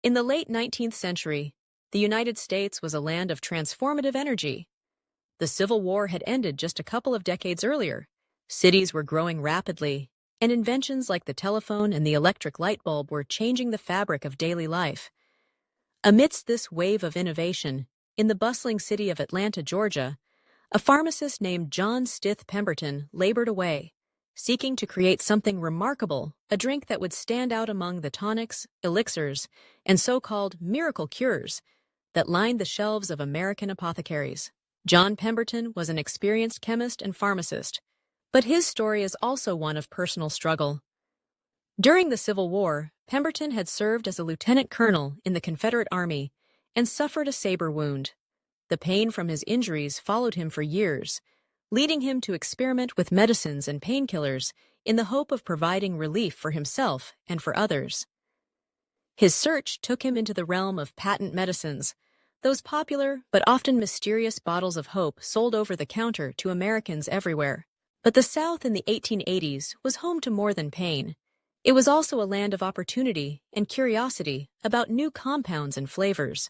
In the late 19th century, the United States was a land of transformative energy. The Civil War had ended just a couple of decades earlier. Cities were growing rapidly, and inventions like the telephone and the electric light bulb were changing the fabric of daily life. Amidst this wave of innovation, in the bustling city of Atlanta, Georgia, a pharmacist named John Stith Pemberton labored away, seeking to create something remarkable, a drink that would stand out among the tonics, elixirs, and so-called miracle cures that lined the shelves of American apothecaries. John Pemberton was an experienced chemist and pharmacist, but his story is also one of personal struggle. During the Civil War, Pemberton had served as a lieutenant colonel in the Confederate Army and suffered a saber wound. The pain from his injuries followed him for years, leading him to experiment with medicines and painkillers in the hope of providing relief for himself and for others. His search took him into the realm of patent medicines, those popular but often mysterious bottles of hope sold over the counter to Americans everywhere. But the South in the 1880s was home to more than pain. It was also a land of opportunity and curiosity about new compounds and flavors.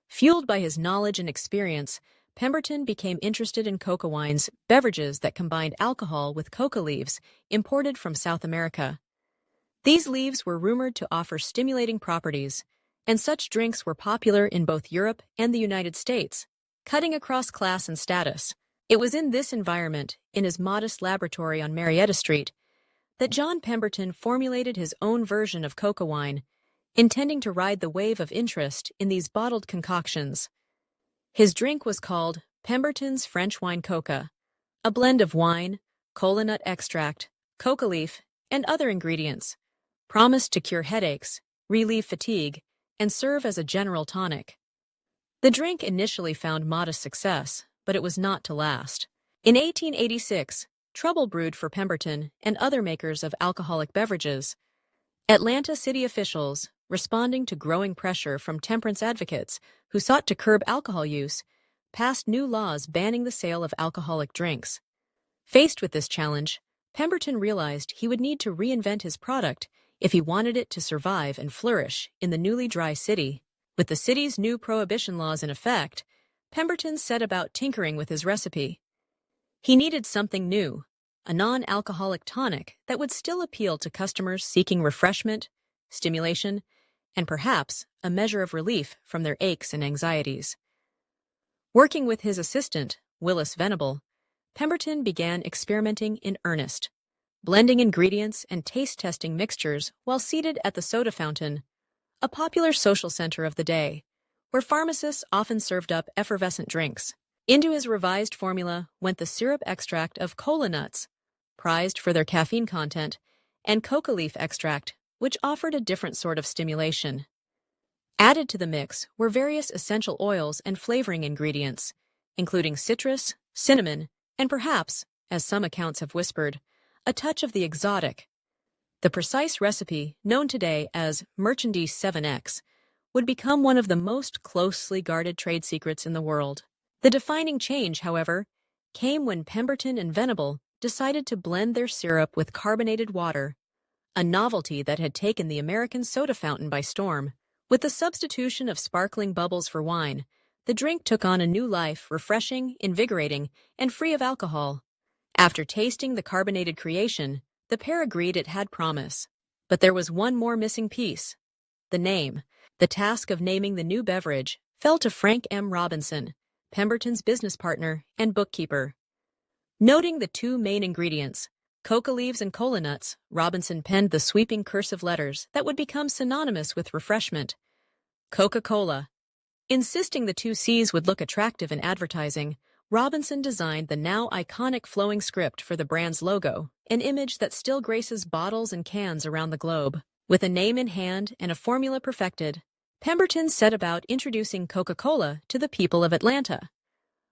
Fueled by his knowledge and experience, Pemberton became interested in coca wines, beverages that combined alcohol with coca leaves imported from South America. These leaves were rumored to offer stimulating properties, and such drinks were popular in both Europe and the United States, cutting across class and status. It was in this environment, in his modest laboratory on Marietta Street, that John Pemberton formulated his own version of coca wine, intending to ride the wave of interest in these bottled concoctions. His drink was called Pemberton's French Wine Coca, a blend of wine, cola nut extract, coca leaf, and other ingredients, promised to cure headaches, relieve fatigue, and serve as a general tonic. The drink initially found modest success, but it was not to last. In 1886, trouble brewed for Pemberton and other makers of alcoholic beverages. Atlanta city officials, responding to growing pressure from temperance advocates who sought to curb alcohol use, passed new laws banning the sale of alcoholic drinks. Faced with this challenge, Pemberton realized he would need to reinvent his product if he wanted it to survive and flourish in the newly dry city. With the city's new prohibition laws in effect, Pemberton set about tinkering with his recipe. He needed something new, a non-alcoholic tonic that would still appeal to customers seeking refreshment, stimulation, and perhaps a measure of relief from their aches and anxieties. Working with his assistant, Willis Venable, Pemberton began experimenting in earnest, blending ingredients and taste-testing mixtures while seated at the soda fountain, a popular social center of the day, where pharmacists often served up effervescent drinks. Into his revised formula went the syrup extract of cola nuts, prized for their caffeine content, and coca leaf extract, which offered a different sort of stimulation. Added to the mix were various essential oils and flavoring ingredients, including citrus, cinnamon, and perhaps, as some accounts have whispered, a touch of the exotic. The precise recipe, known today as Merchandise 7X, would become one of the most closely guarded trade secrets in the world. The defining change, however, came when Pemberton and Venable decided to blend their syrup with carbonated water, a novelty that had taken the American soda fountain by storm. With the substitution of sparkling bubbles for wine, the drink took on a new life, refreshing, invigorating, and free of alcohol. After tasting the carbonated creation, the pair agreed it had promise. But there was one more missing piece: the name. The task of naming the new beverage fell to Frank M. Robinson, Pemberton's business partner and bookkeeper. Noting the two main ingredients, coca leaves and cola nuts, Robinson penned the sweeping cursive letters that would become synonymous with refreshment: Coca-Cola. Insisting the two C's would look attractive in advertising, Robinson designed the now iconic flowing script for the brand's logo, an image that still graces bottles and cans around the globe. With a name in hand and a formula perfected, Pemberton set about introducing Coca-Cola to the people of Atlanta.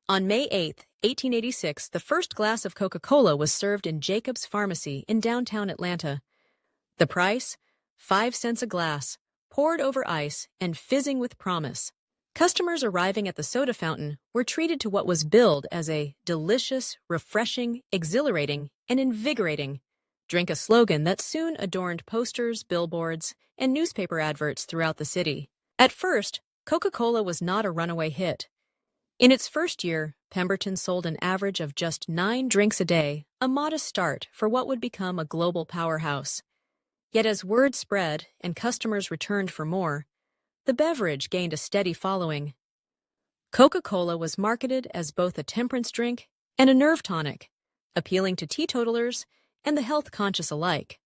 On May 8, 1886, the first glass of Coca-Cola was served in Jacob's Pharmacy in downtown Atlanta. The price? 5 cents a glass, poured over ice and fizzing with promise. Customers arriving at the soda fountain were treated to what was billed as a delicious, refreshing, exhilarating, and invigorating drink, a slogan that soon adorned posters, billboards, and newspaper adverts throughout the city. At first, Coca-Cola was not a runaway hit. In its first year, Pemberton sold an average of just 9 drinks a day, a modest start for what would become a global powerhouse. Yet as word spread and customers returned for more, the beverage gained a steady following. Coca-Cola was marketed as both a temperance drink and a nerve tonic, appealing to teetotalers and the health-conscious alike.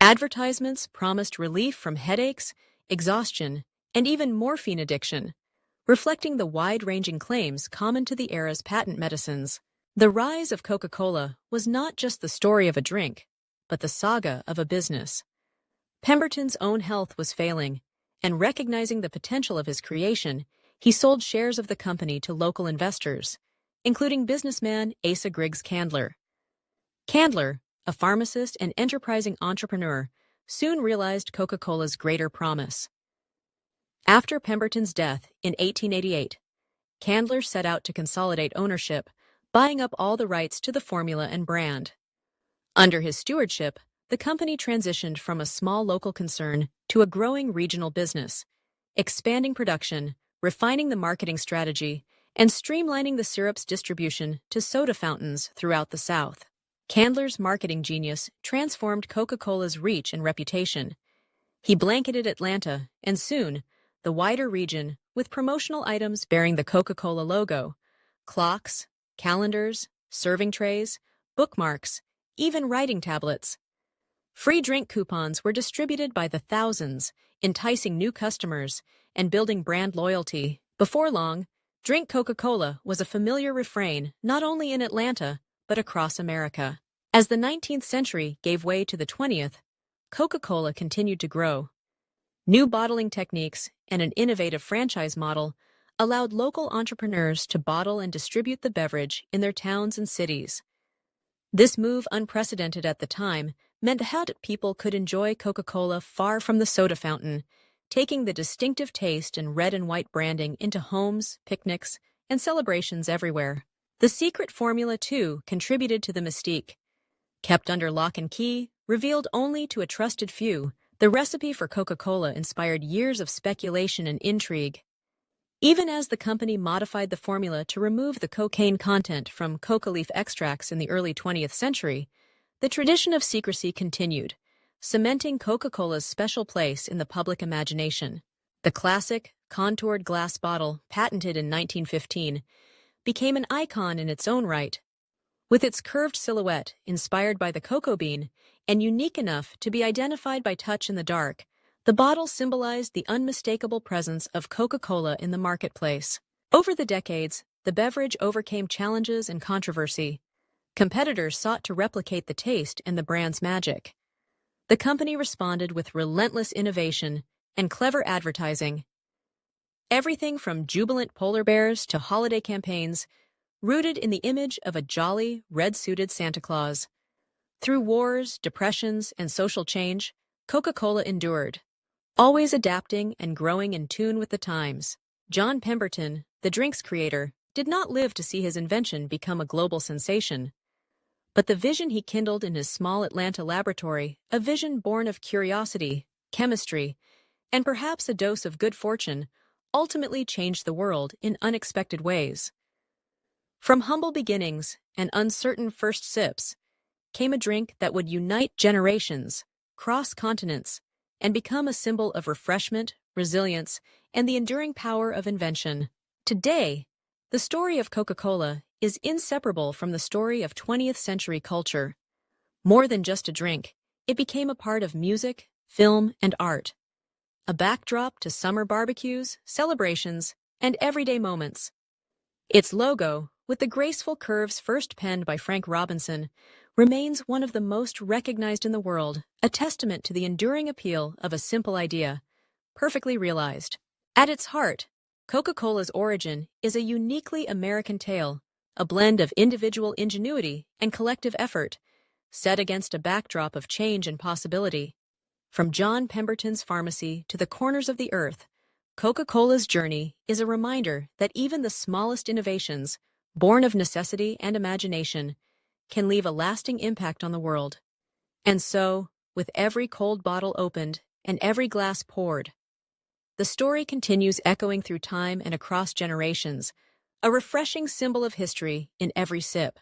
Advertisements promised relief from headaches, exhaustion, and even morphine addiction, reflecting the wide-ranging claims common to the era's patent medicines. The rise of Coca-Cola was not just the story of a drink, but the saga of a business. Pemberton's own health was failing, and recognizing the potential of his creation, he sold shares of the company to local investors, including businessman Asa Griggs Candler. Candler, a pharmacist and enterprising entrepreneur, soon realized Coca-Cola's greater promise. After Pemberton's death in 1888, Candler set out to consolidate ownership, buying up all the rights to the formula and brand. Under his stewardship, the company transitioned from a small local concern to a growing regional business, expanding production, refining the marketing strategy, and streamlining the syrup's distribution to soda fountains throughout the South. Candler's marketing genius transformed Coca-Cola's reach and reputation. He blanketed Atlanta, and soon, the wider region, with promotional items bearing the Coca-Cola logo, clocks, calendars, serving trays, bookmarks, even writing tablets. Free drink coupons were distributed by the thousands, enticing new customers and building brand loyalty. Before long, "Drink Coca-Cola" was a familiar refrain not only in Atlanta, but across America. As the 19th century gave way to the 20th, Coca-Cola continued to grow. New bottling techniques and an innovative franchise model allowed local entrepreneurs to bottle and distribute the beverage in their towns and cities. This move, unprecedented at the time, meant that people could enjoy Coca-Cola far from the soda fountain, taking the distinctive taste and red and white branding into homes, picnics, and celebrations everywhere. The secret formula, too, contributed to the mystique. Kept under lock and key, revealed only to a trusted few, the recipe for Coca-Cola inspired years of speculation and intrigue. Even as the company modified the formula to remove the cocaine content from coca leaf extracts in the early 20th century, the tradition of secrecy continued, cementing Coca-Cola's special place in the public imagination. The classic, contoured glass bottle, patented in 1915, became an icon in its own right. With its curved silhouette inspired by the cocoa bean and unique enough to be identified by touch in the dark, the bottle symbolized the unmistakable presence of Coca-Cola in the marketplace. Over the decades, the beverage overcame challenges and controversy. Competitors sought to replicate the taste and the brand's magic. The company responded with relentless innovation and clever advertising. Everything from jubilant polar bears to holiday campaigns, rooted in the image of a jolly, red-suited Santa Claus. Through wars, depressions, and social change, Coca-Cola endured, always adapting and growing in tune with the times. John Pemberton, the drink's creator, did not live to see his invention become a global sensation. But the vision he kindled in his small Atlanta laboratory, a vision born of curiosity, chemistry, and perhaps a dose of good fortune, ultimately changed the world in unexpected ways. From humble beginnings and uncertain first sips came a drink that would unite generations, cross continents, and become a symbol of refreshment, resilience, and the enduring power of invention. Today, the story of Coca-Cola is inseparable from the story of 20th century culture. More than just a drink, it became a part of music, film, and art. A backdrop to summer barbecues, celebrations, and everyday moments. Its logo, with the graceful curves first penned by Frank Robinson, remains one of the most recognized in the world, a testament to the enduring appeal of a simple idea, perfectly realized. At its heart, Coca-Cola's origin is a uniquely American tale, a blend of individual ingenuity and collective effort, set against a backdrop of change and possibility. From John Pemberton's pharmacy to the corners of the earth, Coca-Cola's journey is a reminder that even the smallest innovations, born of necessity and imagination, can leave a lasting impact on the world. And so, with every cold bottle opened and every glass poured, the story continues echoing through time and across generations, a refreshing symbol of history in every sip.